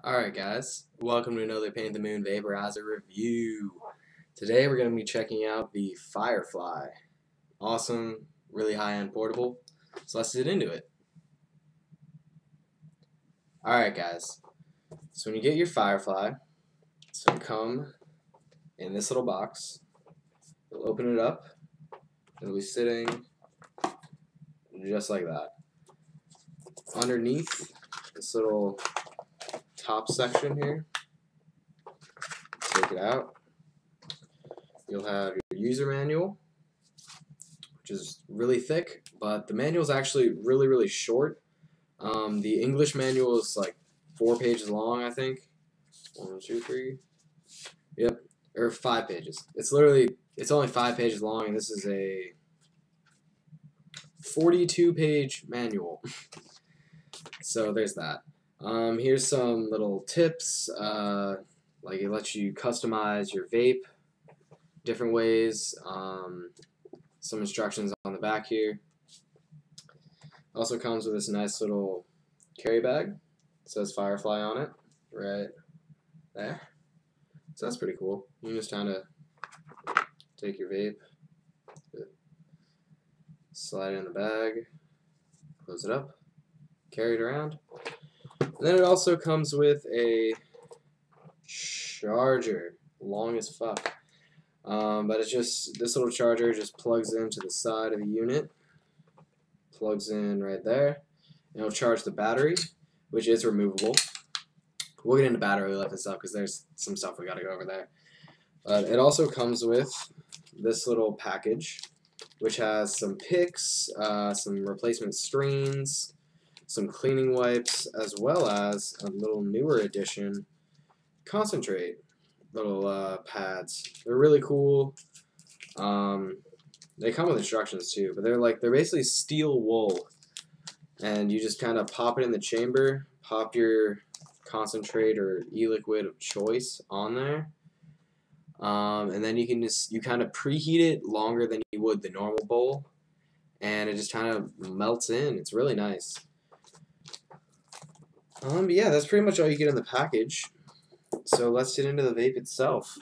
Alright guys, welcome to another Paint the Moon Vaporizer review. Today we're going to be checking out the Firefly. Awesome, really high-end portable. So let's get into it. Alright guys, so when you get your Firefly, it's going to come in this little box. You'll open it up, it'll be sitting just like that. Underneath this little top section here, take it out. You'll have your user manual, which is really thick, but the manual is actually really short. The English manual is like 4 pages long, I think. 1, 2, 3. Yep, or 5 pages. It's only 5 pages long, and this is a 42-page manual. So there's that. Here's some little tips. Like it lets you customize your vape different ways. Some instructions on the back here. Also comes with this nice little carry bag. It says Firefly on it, right there. So that's pretty cool. You can just kind of take your vape, slide it in the bag, close it up, carry it around. And then it also comes with a charger, long as fuck. But it's just, this little charger just plugs into the side of the unit, plugs in right there, and it'll charge the battery, which is removable. We'll get into battery life and stuff because there's some stuff we gotta go over there. But it also comes with this little package, which has some picks, some replacement screens, some cleaning wipes, as well as a little newer edition concentrate little pads. They're really cool. They come with instructions too, but they're basically steel wool, and you just kind of pop it in the chamber, pop your concentrate or e-liquid of choice on there, and then you kind of preheat it longer than you would the normal bowl, and it just kind of melts in. It's really nice. But yeah, that's pretty much all you get in the package. So let's get into the vape itself.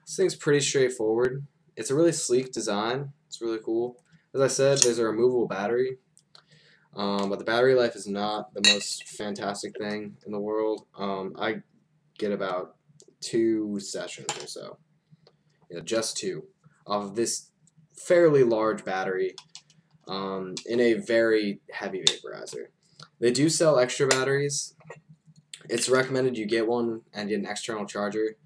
This thing's pretty straightforward. It's a really sleek design. It's really cool. As I said, there's a removable battery, but the battery life is not the most fantastic thing in the world. I get about 2 sessions or so. Yeah, just 2 off of this fairly large battery in a very heavy vaporizer. They do sell extra batteries. It's recommended you get one and get an external charger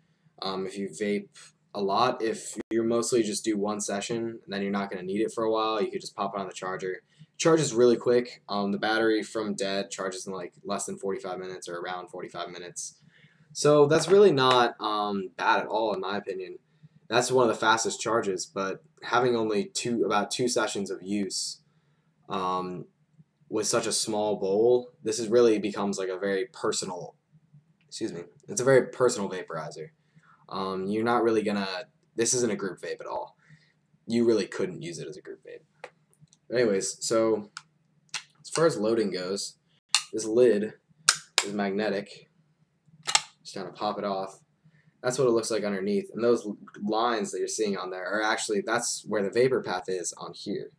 if you vape a lot. If you mostly just do 1 session, then you're not going to need it for a while. You could just pop it on the charger. It charges really quick. The battery from dead charges in like less than 45 minutes or around 45 minutes. So that's really not bad at all in my opinion. That's one of the fastest charges, but having only about 2 sessions of use with such a small bowl, this really becomes like a very personal, it's a very personal vaporizer. You're not really gonna, this isn't a group vape at all. You really couldn't use it as a group vape. Anyways, so as far as loading goes, this lid is magnetic. Just kind of pop it off. That's what it looks like underneath, and those lines that you're seeing on there are actually, that's where the vapor path is on here.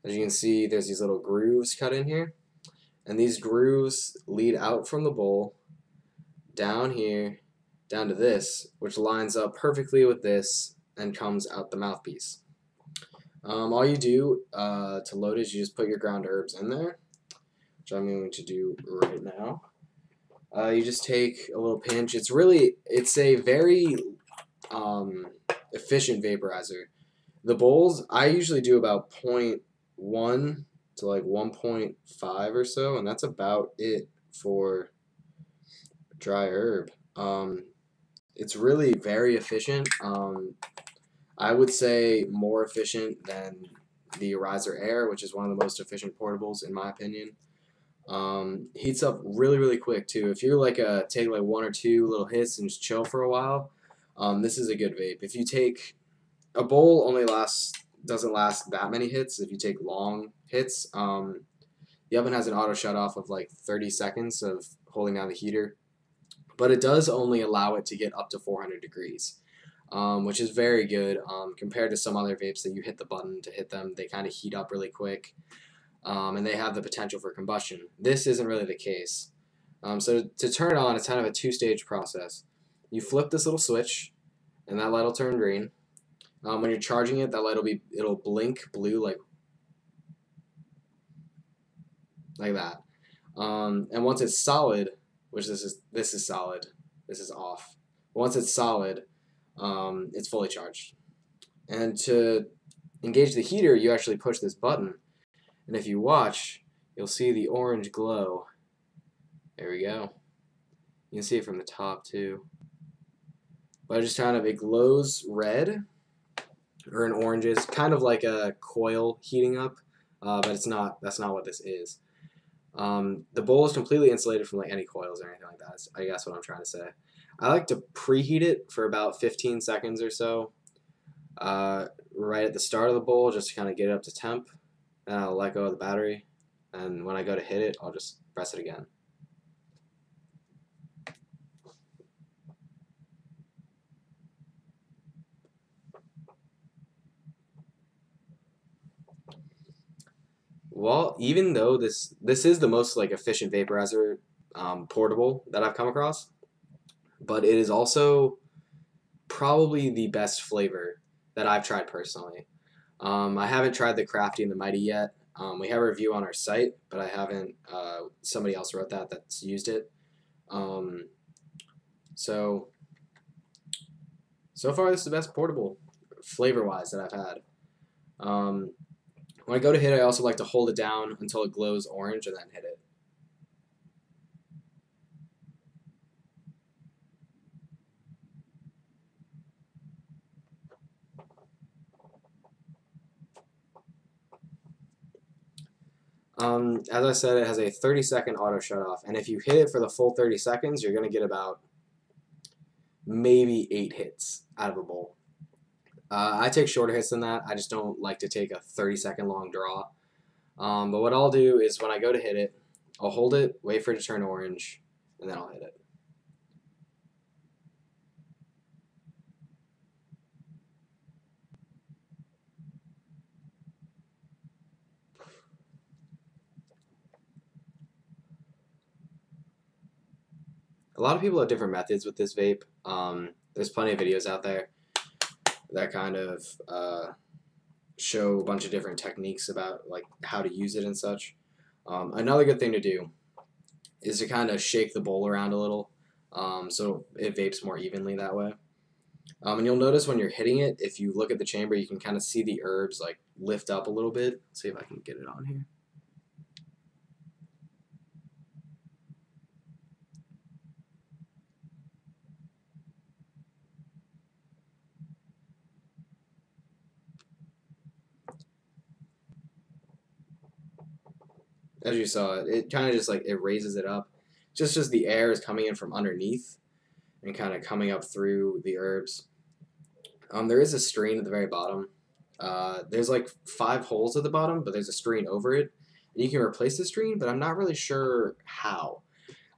As you can see, there's these little grooves cut in here, and these grooves lead out from the bowl, down here, down to this, which lines up perfectly with this and comes out the mouthpiece. All you do to load it is you just put your ground herbs in there, which I'm going to do right now. You just take a little pinch. It's a very efficient vaporizer. The bowls, I usually do about 0.1 to like 1.5 or so, and that's about it for dry herb. It's really very efficient. I would say more efficient than the Riser Air, which is one of the most efficient portables in my opinion. Heats up really quick too. If you take like 1 or 2 little hits and just chill for a while, this is a good vape. If you take a bowl, doesn't last that many hits. If you take long hits, the oven has an auto shut off of like 30 seconds of holding down the heater. but it does only allow it to get up to 400 degrees, which is very good compared to some other vapes that you hit the button to hit them. They kind of heat up really quick, and they have the potential for combustion. This isn't really the case. So to turn it on, it's kind of a two-stage process. You flip this little switch, and that light will turn green. When you're charging it, that light it'll blink blue like that. And once it's solid, which this is solid, this is off. Once it's solid, it's fully charged. And to engage the heater, you actually push this button, and if you watch, you'll see the orange glow. There we go. You can see it from the top too. But it glows red or an oranges, kind of like a coil heating up, but that's not what this is. The bowl is completely insulated from like any coils or anything like that. I guess what I'm trying to say. I like to preheat it for about 15 seconds or so, right at the start of the bowl, just to kind of get it up to temp. Then I'll let go of the battery, and when I go to hit it, I'll just press it again. Well, even though this is the most like efficient vaporizer portable that I've come across, but it is also probably the best flavor that I've tried personally. I haven't tried the Crafty and the Mighty yet. We have a review on our site, but I haven't. Somebody else wrote that's used it. So far, this is the best portable flavor-wise that I've had. When I go to hit it, I also like to hold it down until it glows orange and then hit it. As I said, it has a 30-second auto shut-off, and if you hit it for the full 30 seconds, you're going to get about maybe 8 hits out of a bowl. I take shorter hits than that. I just don't like to take a 30-second long draw. But what I'll do is when I go to hit it, I'll hold it, wait for it to turn orange, and then I'll hit it. A lot of people have different methods with this vape. There's plenty of videos out there that kind of show a bunch of different techniques about like how to use it and such. Another good thing to do is to kind of shake the bowl around a little, so it vapes more evenly that way. And you'll notice when you're hitting it, if you look at the chamber, you can kind of see the herbs like lift up a little bit. Let's see if I can get it on here. As you saw, it kind of just like it raises it up, just as the air is coming in from underneath and kind of coming up through the herbs. There is a screen at the very bottom. There's like 5 holes at the bottom, but there's a screen over it. And you can replace the screen, but I'm not really sure how.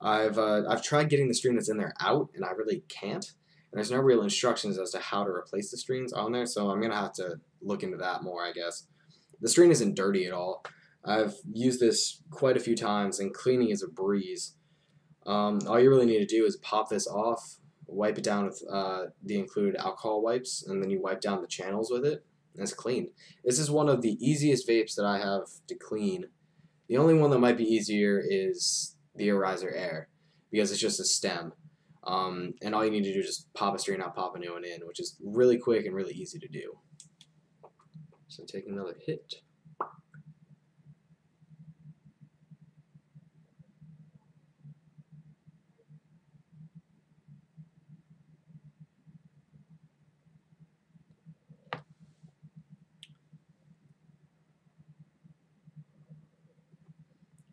I've tried getting the screen that's in there out, and I really can't. And there's no real instructions as to how to replace the screens on there, so I'm gonna have to look into that more, I guess. The screen isn't dirty at all. I've used this quite a few times, and cleaning is a breeze. All you really need to do is pop this off, wipe it down with the included alcohol wipes, and then you wipe down the channels with it, and it's clean. This is one of the easiest vapes that I have to clean. The only one that might be easier is the Vaporizer Air, because it's just a stem. And all you need to do is just pop a screen out, pop a new one in, which is really quick and really easy to do. So take another hit.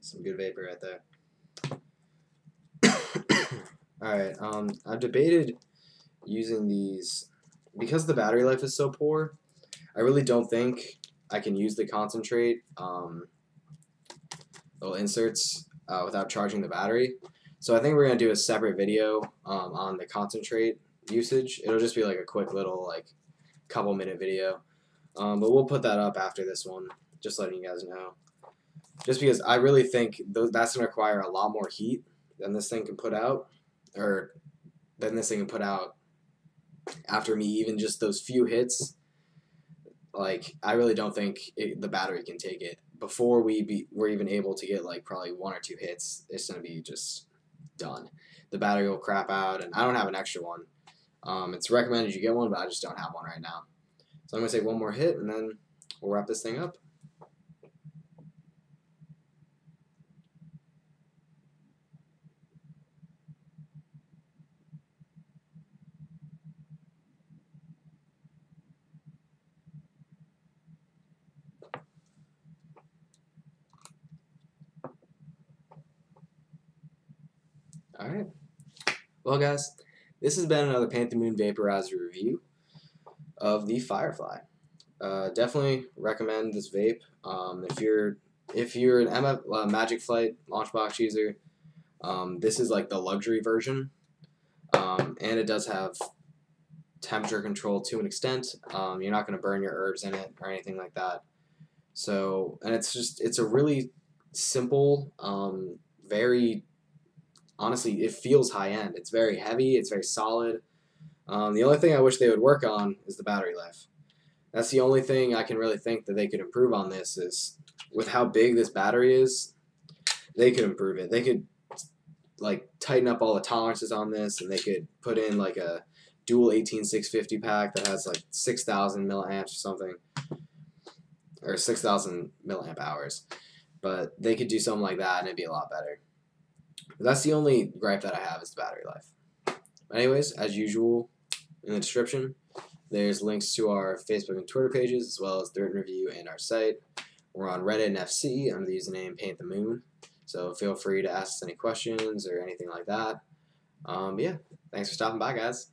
Some good vapor right there. Alright, I've debated using these, because the battery life is so poor, I really don't think I can use the concentrate little inserts without charging the battery. So I think we're gonna do a separate video on the concentrate usage. It'll just be like a quick little like couple minute video, but we'll put that up after this one. Just letting you guys know. Just because I really think that's gonna require a lot more heat than this thing can put out, or than this thing can put out after me even just those few hits. Like I really don't think the battery can take it. Before we're even able to get like probably 1 or 2 hits, it's gonna be just done. The battery will crap out, and I don't have an extra one. It's recommended you get one, but I just don't have one right now. So I'm gonna take one more hit, and then we'll wrap this thing up. Alright. Well, guys, this has been another Paint the Moon Vaporizer review of the Firefly. Definitely recommend this vape. If you're an Magic Flight launch box user, this is like the luxury version, and it does have temperature control to an extent. You're not going to burn your herbs in it or anything like that. So, and it's a really simple, very honestly, it feels high end. It's very heavy. It's very solid. The only thing I wish they would work on is the battery life. That's the only thing I can really think that they could improve on this is with how big this battery is, they could improve it. They could like tighten up all the tolerances on this, and they could put in like a dual 18650 pack that has like 6,000 milliamps or something, or 6,000 milliamp hours. But they could do something like that, and it'd be a lot better. But that's the only gripe that I have is the battery life. But anyways, as usual, in the description, there's links to our Facebook and Twitter pages, as well as the written review and our site. We're on Reddit and FC under the username Paint the Moon. So feel free to ask us any questions or anything like that. Yeah, thanks for stopping by, guys.